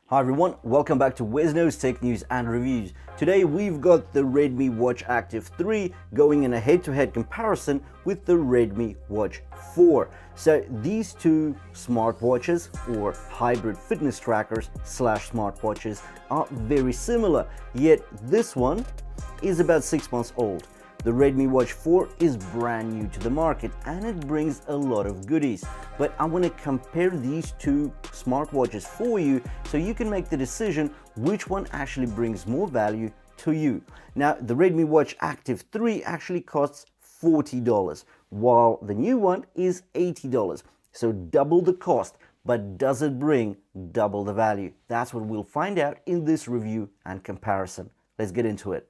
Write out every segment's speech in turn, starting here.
Hi everyone, welcome back to WesKnows Tech News and Reviews. Today we've got the Redmi Watch Active 3 going in a head-to-head comparison with the Redmi Watch 4. So these two smartwatches, or hybrid fitness trackers slash smartwatches, are very similar, yet this one is about 6 months old. The Redmi Watch 4 is brand new to the market and it brings a lot of goodies. But I want to compare these two smartwatches for you so you can make the decision which one actually brings more value to you. Now, the Redmi Watch Active 3 actually costs $40, while the new one is $80. So double the cost, but does it bring double the value? That's what we'll find out in this review and comparison. Let's get into it.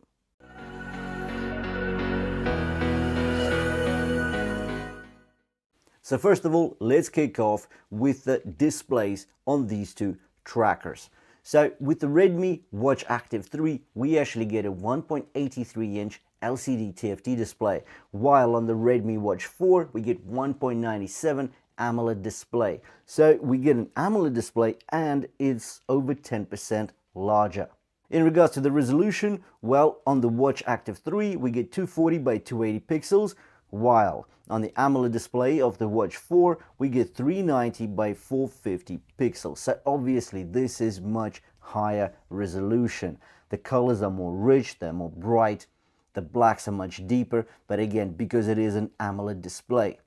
So first of all, let's kick off with the displays on these two trackers. So with the Redmi Watch Active 3, we actually get a 1.83-inch LCD TFT display, while on the Redmi Watch 4, we get 1.97 AMOLED display. So we get an AMOLED display and it's over 10% larger. In regards to the resolution, well, on the Watch Active 3, we get 240 by 280 pixels, while on the AMOLED display of the Watch 4, we get 390 by 450 pixels. So obviously this is much higher resolution. The colors are more rich, they're more bright, the blacks are much deeper, but again, because it is an AMOLED display.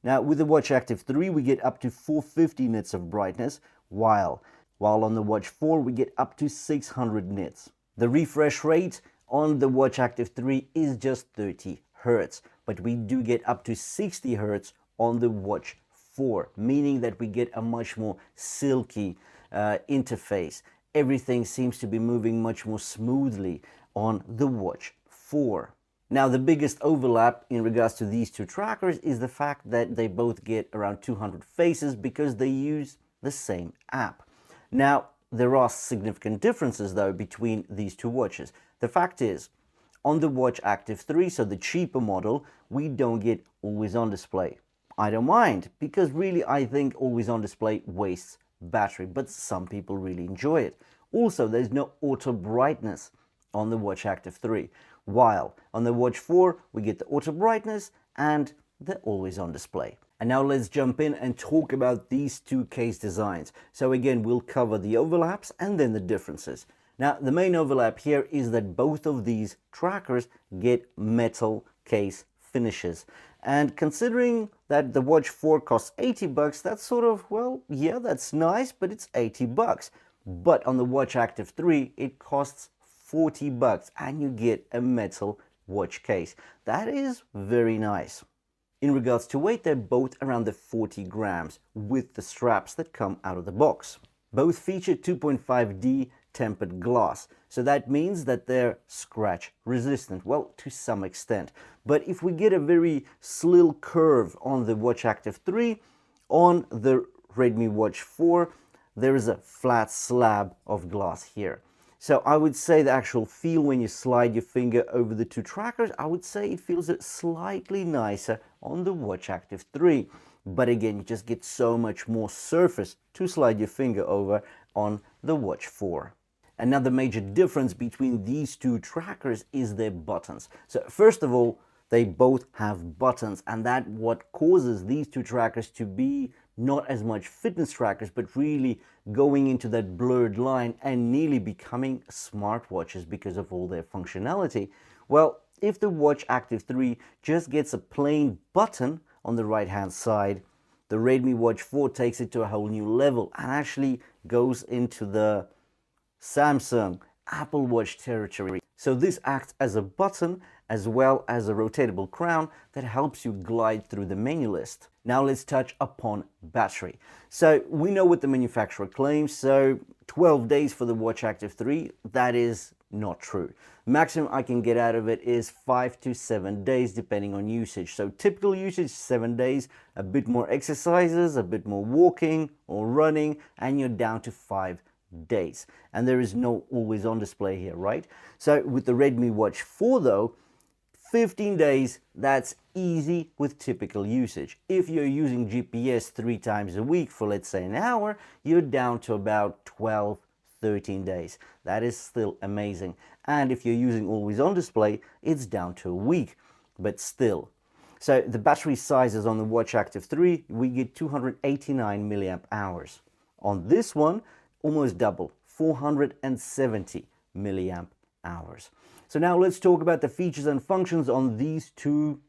Now with the Watch Active 3, we get up to 450 nits of brightness, while on the Watch 4, we get up to 600 nits. The refresh rate on the Watch Active 3 is just 30 Hz, but we do get up to 60 Hz on the Watch 4, meaning that we get a much more silky interface. Everything seems to be moving much more smoothly on the Watch 4. Now, the biggest overlap in regards to these two trackers is the fact that they both get around 200 faces because they use the same app. Now, there are significant differences though between these two watches. The fact is, on the Watch Active 3, so the cheaper model, we don't get always on display. I don't mind, because really I think always on display wastes battery, but some people really enjoy it. Also, there's no auto brightness on the Watch Active 3, while on the Watch 4, we get the auto brightness and the always on display. And now let's jump in and talk about these two case designs. So again, we'll cover the overlaps and then the differences. Now, the main overlap here is that both of these trackers get metal case finishes. And considering that the Watch 4 costs $80, that's sort of, well, yeah, that's nice, but it's $80. But on the Watch Active 3, it costs $40 and you get a metal watch case. That is very nice. In regards to weight, they're both around the 40 grams with the straps that come out of the box. Both feature 2.5D tempered glass, so that means that they're scratch resistant, well, to some extent. But if we get a very slill curve on the Watch Active 3, on the Redmi Watch 4, there is a flat slab of glass here. So I would say the actual feel when you slide your finger over the two trackers, I would say it feels slightly nicer on the Watch Active 3. But again, you just get so much more surface to slide your finger over on the Watch 4. Another major difference between these two trackers is their buttons. So first of all, they both have buttons, and that's what causes these two trackers to be not as much fitness trackers, but really going into that blurred line and nearly becoming smartwatches because of all their functionality. Well, if the Watch Active 3 just gets a plain button on the right hand side, the Redmi Watch 4 takes it to a whole new level and actually goes into the Samsung, Apple Watch territory. So this acts as a button as well as a rotatable crown that helps you glide through the menu list. Now let's touch upon battery. So we know what the manufacturer claims, so 12 days for the Watch Active 3, that is not true. Maximum I can get out of it is 5 to 7 days depending on usage. So typical usage 7 days, a bit more exercises, a bit more walking or running, and you're down to 5 days. And there is no always on display here, right? So with the Redmi Watch 4 though, 15 days, that's easy with typical usage. If you're using GPS 3 times a week for let's say an hour, you're down to about 12, 13 days. That is still amazing. And if you're using always on display, it's down to a week, but still. So the battery sizes on the Watch Active 3, we get 289 milliamp hours. On this one, almost double, 470 milliamp hours. So now let's talk about the features and functions on these two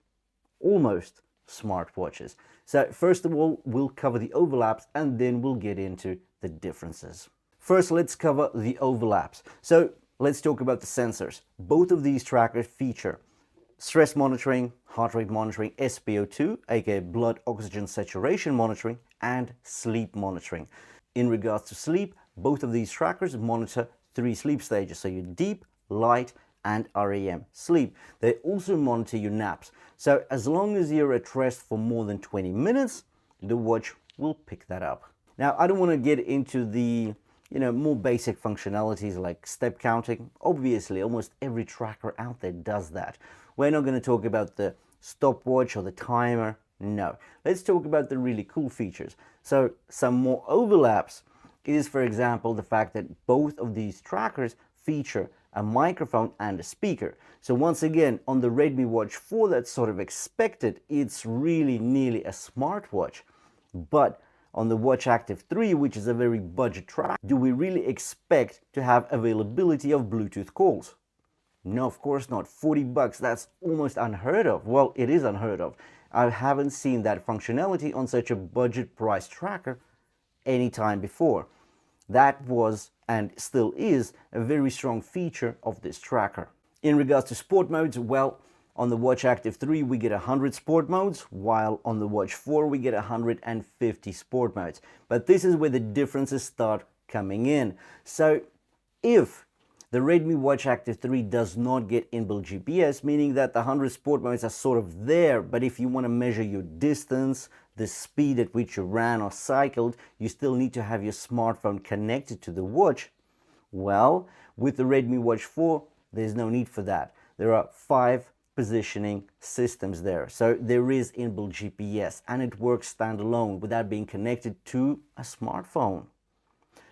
almost smartwatches. So first of all, we'll cover the overlaps and then we'll get into the differences. First, let's cover the overlaps. So let's talk about the sensors. Both of these trackers feature stress monitoring, heart rate monitoring, SpO2, aka blood oxygen saturation monitoring, and sleep monitoring. In regards to sleep, both of these trackers monitor 3 sleep stages, so your deep, light, and REM sleep. They also monitor your naps. So as long as you're at rest for more than 20 minutes, the watch will pick that up. Now, I don't want to get into the more basic functionalities like step counting. Obviously, almost every tracker out there does that. We're not going to talk about the stopwatch or the timer. No. Let's talk about the really cool features. So some more overlaps is, for example, the fact that both of these trackers feature a microphone and a speaker. So once again, on the Redmi Watch 4, that's sort of expected. It's really nearly a smartwatch. But on the Watch Active 3, which is a very budget track, do we really expect to have availability of Bluetooth calls? No, of course not. 40 bucks, that's almost unheard of. Well, it is unheard of. I haven't seen that functionality on such a budget price tracker any time before. That was, and still is, a very strong feature of this tracker. In regards to sport modes, well, on the Watch Active 3 we get 100 sport modes, while on the Watch 4 we get 150 sport modes. But this is where the differences start coming in. So if the Redmi Watch Active 3 does not get inbuilt GPS, meaning that the 100 sport modes are sort of there, but if you want to measure your distance, the speed at which you ran or cycled, you still need to have your smartphone connected to the watch. Well, with the Redmi Watch 4, there's no need for that. There are 5 positioning systems there. So there is inbuilt GPS and it works standalone without being connected to a smartphone.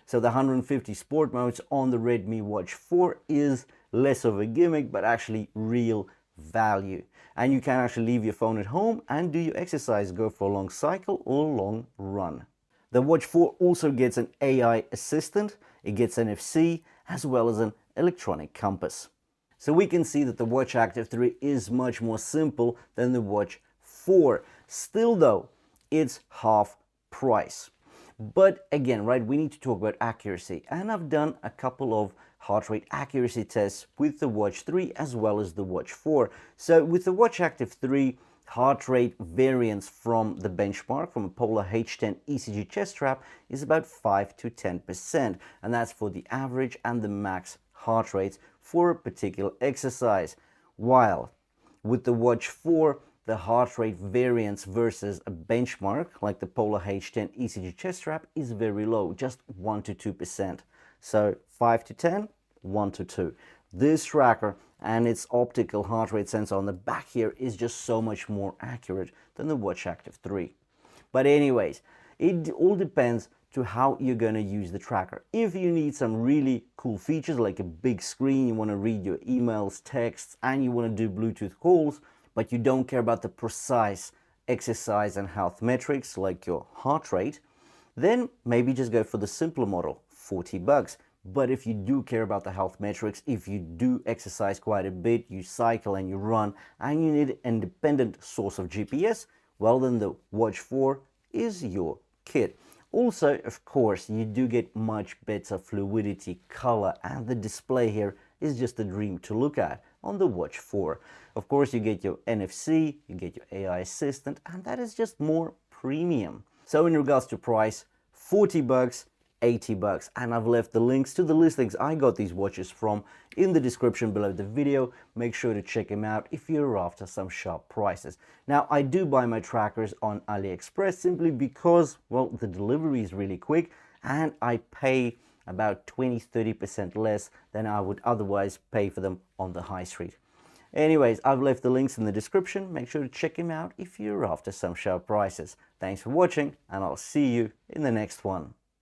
So the 150 sport modes on the Redmi Watch 4 is less of a gimmick, but actually real value. And you can actually leave your phone at home and do your exercise, go for a long cycle or a long run. The Watch 4 also gets an AI assistant, it gets NFC, as well as an electronic compass. So we can see that the Watch Active 3 is much more simple than the Watch 4. Still though, it's half price. But again, right, we need to talk about accuracy. And I've done a couple of heart rate accuracy tests with the Watch 3 as well as the Watch 4. So with the Watch Active 3, heart rate variance from the benchmark, from a Polar H10 ECG chest strap, is about 5 to 10%. And that's for the average and the max heart rates for a particular exercise. While with the Watch 4, the heart rate variance versus a benchmark like the Polar H10 ECG chest strap is very low, just 1 to 2%. So 5 to 10, 1 to 2. This tracker and its optical heart rate sensor on the back here is just so much more accurate than the Watch Active 3. But anyways, it all depends to how you're going to use the tracker. If you need some really cool features like a big screen, you want to read your emails, texts, and you want to do Bluetooth calls, but you don't care about the precise exercise and health metrics like your heart rate, then maybe just go for the simpler model, 40 bucks. But if you do care about the health metrics, if you do exercise quite a bit, you cycle and you run, and you need an independent source of GPS, well then the Watch 4 is your kit. Also, of course, you do get much better fluidity, color, and the display here is just a dream to look at on the Watch 4. Of course, you get your NFC, you get your AI assistant, and that is just more premium. So in regards to price, 40 bucks, 80 bucks, and I've left the links to the listings I got these watches from in the description below the video. Make sure to check them out if you're after some sharp prices. Now, I do buy my trackers on AliExpress simply because, well, the delivery is really quick and I pay about 20-30% less than I would otherwise pay for them on the high street. Anyways, I've left the links in the description. Make sure to check them out if you're after some sharp prices. Thanks for watching, and I'll see you in the next one.